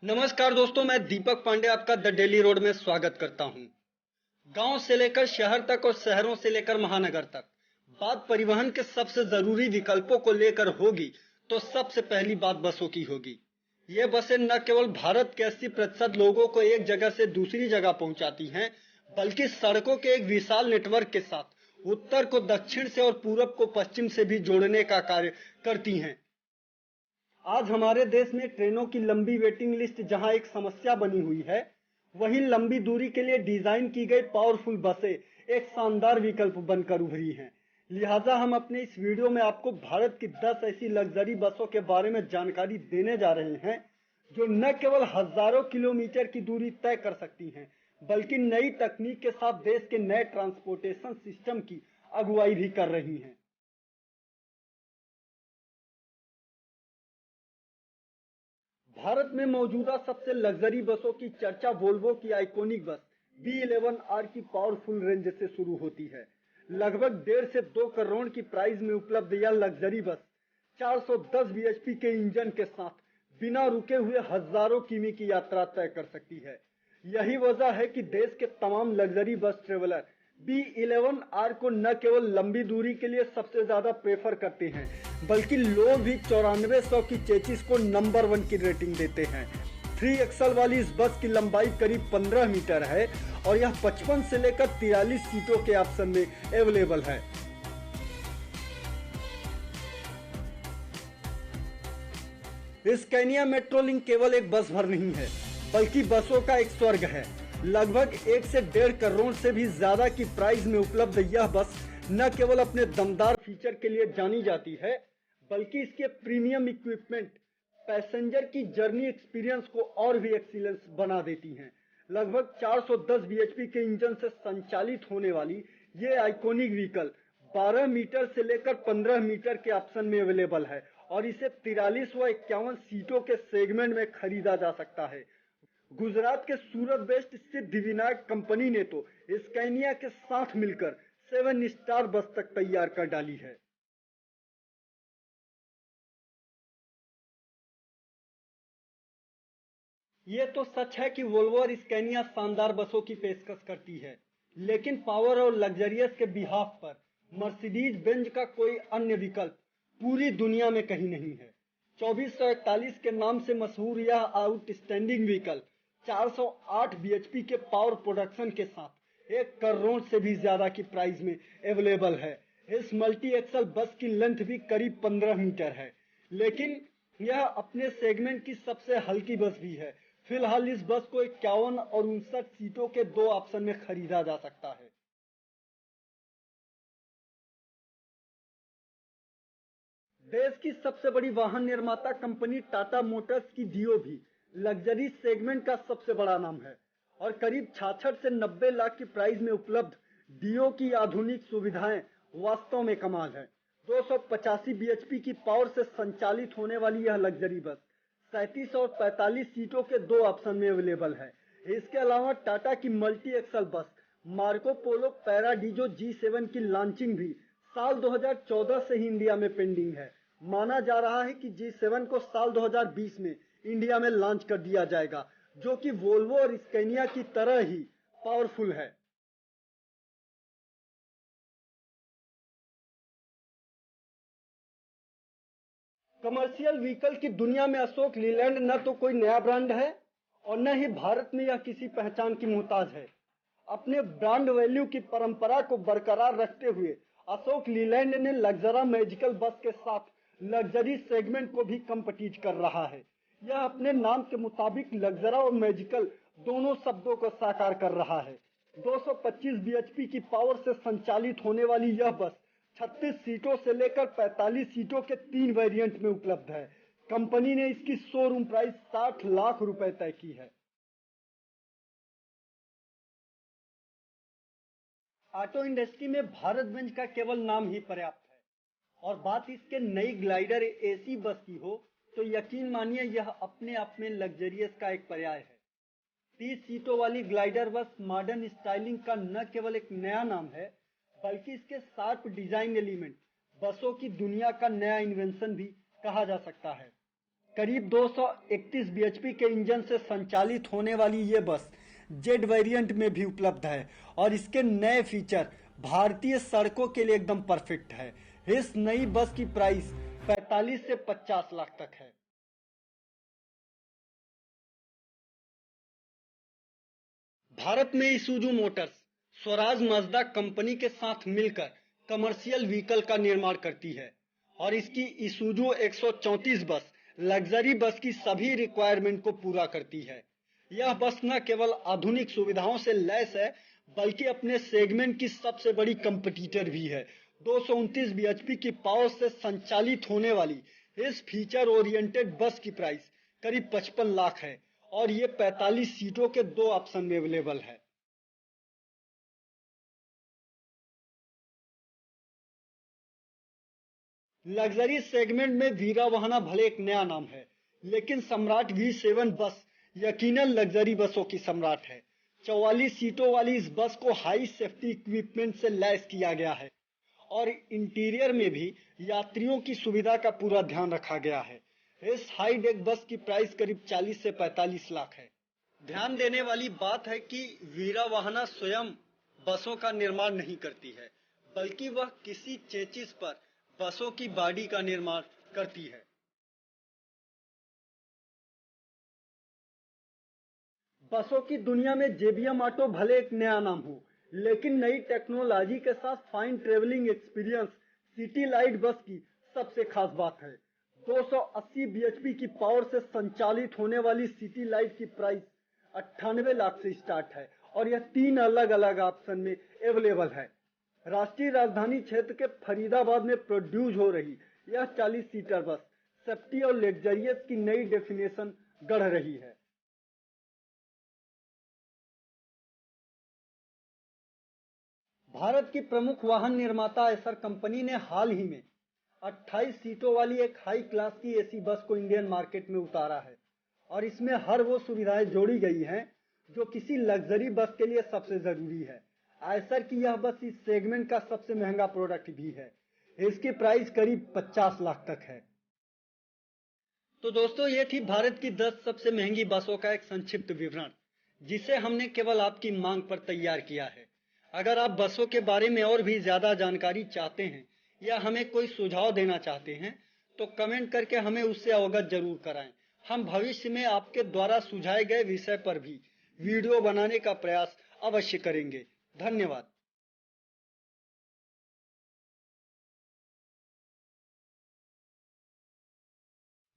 नमस्कार दोस्तों, मैं दीपक पांडे आपका द डेली रोड में स्वागत करता हूं। गांव से लेकर शहर तक और शहरों से लेकर महानगर तक बात परिवहन के सबसे जरूरी विकल्पों को लेकर होगी तो सबसे पहली बात बसों की होगी। ये बसें न केवल भारत के 80% लोगों को एक जगह से दूसरी जगह पहुंचाती हैं, बल्कि सड़कों के एक विशाल नेटवर्क के साथ उत्तर को दक्षिण से और पूरब को पश्चिम से भी जोड़ने का कार्य करती हैं। आज हमारे देश में ट्रेनों की लंबी वेटिंग लिस्ट जहां एक समस्या बनी हुई है, वहीं लंबी दूरी के लिए डिजाइन की गई पावरफुल बसें एक शानदार विकल्प बनकर उभरी हैं। लिहाजा हम अपने इस वीडियो में आपको भारत की 10 ऐसी लग्जरी बसों के बारे में जानकारी देने जा रहे हैं, जो न केवल हजारों किलोमीटर की दूरी तय कर सकती हैं, बल्कि नई तकनीक के साथ देश के नए ट्रांसपोर्टेशन सिस्टम की अगुवाई भी कर रही हैं। भारत में मौजूदा सबसे लग्जरी बसों की चर्चा वोल्वो की आइकॉनिक बस B11R की पावरफुल रेंज से शुरू होती है। लगभग 1.5 से 2 करोड़ की प्राइस में उपलब्ध यह लग्जरी बस 410 bhp के इंजन के साथ बिना रुके हुए हजारों किमी की यात्रा तय कर सकती है। यही वजह है कि देश के तमाम लग्जरी बस ट्रेवलर B11R को न केवल लंबी दूरी के लिए सबसे ज्यादा प्रेफर करते हैं, बल्कि लोग भी 9400 की चेचिस को नंबर 1 की रेटिंग देते हैं। 3 एक्सल वाली इस बस की लंबाई करीब 15 मीटर है और यह 55 से लेकर 43 सीटों के ऑप्शन में अवेलेबल है। स्कैनिया मेट्रो लिंक केवल एक बस भर नहीं है, बल्कि बसों का एक स्वर्ग है। लगभग 1 से 1.5 करोड़ से भी ज्यादा की प्राइस में उपलब्ध यह बस न केवल अपने दमदार फीचर के लिए जानी जाती है, बल्कि इसके प्रीमियम इक्विपमेंट पैसेंजर की जर्नी एक्सपीरियंस को और भी एक्सीलेंस बना देती हैं। लगभग 410 bhp के इंजन से संचालित होने वाली ये आइकॉनिक व्हीकल 12 मीटर से लेकर 15 मीटर के ऑप्शन में अवेलेबल है और इसे 43 व 51 सीटों के सेगमेंट में खरीदा जा सकता है। गुजरात के सूरत बेस्ड सिद्धिविनायक कंपनी ने तो स्कैनिया के साथ मिलकर 7 स्टार बस तक तैयार कर डाली है। ये तो सच है कि वोल्वो और स्कैनिया शानदार बसों की पेशकश करती है, लेकिन पावर और लग्जरियस के बिहाफ पर मर्सिडीज बेंज का कोई अन्य विकल्प पूरी दुनिया में कहीं नहीं है। 2441 के नाम से मशहूर यह आउटस्टैंडिंग व्हीकल 408 bhp के पावर प्रोडक्शन के साथ 1 करोड़ से भी ज्यादा की प्राइस में अवेलेबल है। इस मल्टी एक्सल बस की लेंथ भी करीब 15 मीटर है, लेकिन यह अपने सेगमेंट की सबसे हल्की बस भी है। फिलहाल इस बस को 51 और 59 सीटों के 2 ऑप्शन में खरीदा जा सकता है। देश की सबसे बड़ी वाहन निर्माता कंपनी टाटा मोटर्स की डियो भी लग्जरी सेगमेंट का सबसे बड़ा नाम है और करीब 66 से 90 लाख की प्राइस में उपलब्ध डियो की आधुनिक सुविधाएं वास्तव में कमाल है। 285 bhp की पावर से संचालित होने वाली यह लग्जरी बस 37 और 45 सीटों के 2 ऑप्शन में अवेलेबल है। इसके अलावा टाटा की मल्टी एक्सल बस मार्को पोलो पैराडीजो G7 की लॉन्चिंग भी साल 2014 से ही इंडिया में पेंडिंग है। माना जा रहा है कि G7 को साल 2020 में इंडिया में लॉन्च कर दिया जाएगा, जो कि वोल्वो और स्कैनिया की तरह ही पावरफुल है। कमर्शियल व्हीकल की दुनिया में अशोक लीलैंड न तो कोई नया ब्रांड है और न ही भारत में यह किसी पहचान की मोहताज है। अपने ब्रांड वैल्यू की परंपरा को बरकरार रखते हुए अशोक लीलैंड ने लग्जरा मैजिकल बस के साथ लग्जरी सेगमेंट को भी कम्पीट कर रहा है। यह अपने नाम के मुताबिक लग्जरा और मैजिकल दोनों शब्दों को साकार कर रहा है। 225 bhp की पावर से संचालित होने वाली यह बस 36 सीटों से लेकर 45 सीटों के 3 वेरिएंट में उपलब्ध है। कंपनी ने इसकी शोरूम प्राइस 60 लाख रुपए तय की है। ऑटो इंडस्ट्री में भारत बेंज का केवल नाम ही पर्याप्त है और बात इसके नई ग्लाइडर एसी बस की हो तो यकीन मानिए यह अपने आप में लग्जरियस का एक पर्याय है। 30 सीटों वाली ग्लाइडर बस मॉडर्न स्टाइलिंग का न केवल एक नया नाम है, बल्कि इसके शार्प डिजाइन एलिमेंट बसों की दुनिया का नया इन्वेंशन भी कहा जा सकता है। करीब 231 बीएचपी के इंजन से संचालित होने वाली ये बस जेड वेरिएंट में भी उपलब्ध है और इसके नए फीचर भारतीय सड़कों के लिए एकदम परफेक्ट है। इस नई बस की प्राइस 45 से 50 लाख तक है। भारत में ईसुजू मोटर्स स्वराज मजदा कंपनी के साथ मिलकर कमर्शियल व्हीकल का निर्माण करती है और इसकी ईसुजू 134 बस लग्जरी बस की सभी रिक्वायरमेंट को पूरा करती है। यह बस न केवल आधुनिक सुविधाओं से लैस है बल्कि अपने सेगमेंट की सबसे बड़ी कंपटीटर भी है। 229 बीएचपी की पावर से संचालित होने वाली इस फीचर ओरिएंटेड बस की प्राइस करीब 55 लाख है और ये 45 सीटों के 2 ऑप्शन में अवेलेबल है। लग्जरी सेगमेंट में वीरा वाहना भले एक नया नाम है, लेकिन सम्राट V7 बस यकीनन लग्जरी बसों की सम्राट है। 44 सीटों वाली इस बस को हाई सेफ्टी इक्विपमेंट से लैस किया गया है और इंटीरियर में भी यात्रियों की सुविधा का पूरा ध्यान रखा गया है। इस हाई डेक बस की प्राइस करीब 40 से 45 लाख है। ध्यान देने वाली बात है कि वीरा वाहना स्वयं बसों का निर्माण नहीं करती है, बल्कि वह किसी चेचिस पर बसों की बॉडी का निर्माण करती है। बसों की दुनिया में जेबीएम ऑटो भले एक नया नाम हो, लेकिन नई टेक्नोलॉजी के साथ fine travelling experience city light बस की सबसे खास बात है। 280 बीएचपी की पावर से संचालित होने वाली सिटी लाइट की प्राइस 98 लाख से स्टार्ट है और यह 3 अलग अलग ऑप्शन में अवेलेबल है। राष्ट्रीय राजधानी क्षेत्र के फरीदाबाद में प्रोड्यूस हो रही यह 40 सीटर बस सेफ्टी और लग्जरियस की नई डेफिनेशन गढ़ रही है। भारत की प्रमुख वाहन निर्माता एसर कंपनी ने हाल ही में 28 सीटों वाली एक हाई क्लास की एसी बस को इंडियन मार्केट में उतारा है और इसमें हर वो सुविधाएं जोड़ी गई हैं जो किसी लग्जरी बस के लिए सबसे जरूरी है। आयसर की यह बस इस सेगमेंट का सबसे महंगा प्रोडक्ट भी है। इसकी प्राइस करीब 50 लाख तक है। तो दोस्तों, ये थी भारत की 10 सबसे महंगी बसों का एक संक्षिप्त विवरण, जिसे हमने केवल आपकी मांग पर तैयार किया है। अगर आप बसों के बारे में और भी ज्यादा जानकारी चाहते हैं या हमें कोई सुझाव देना चाहते हैं तो कमेंट करके हमें उससे अवगत जरूर कराएं। हम भविष्य में आपके द्वारा सुझाए गए विषय पर भी वीडियो बनाने का प्रयास अवश्य करेंगे। धन्यवाद।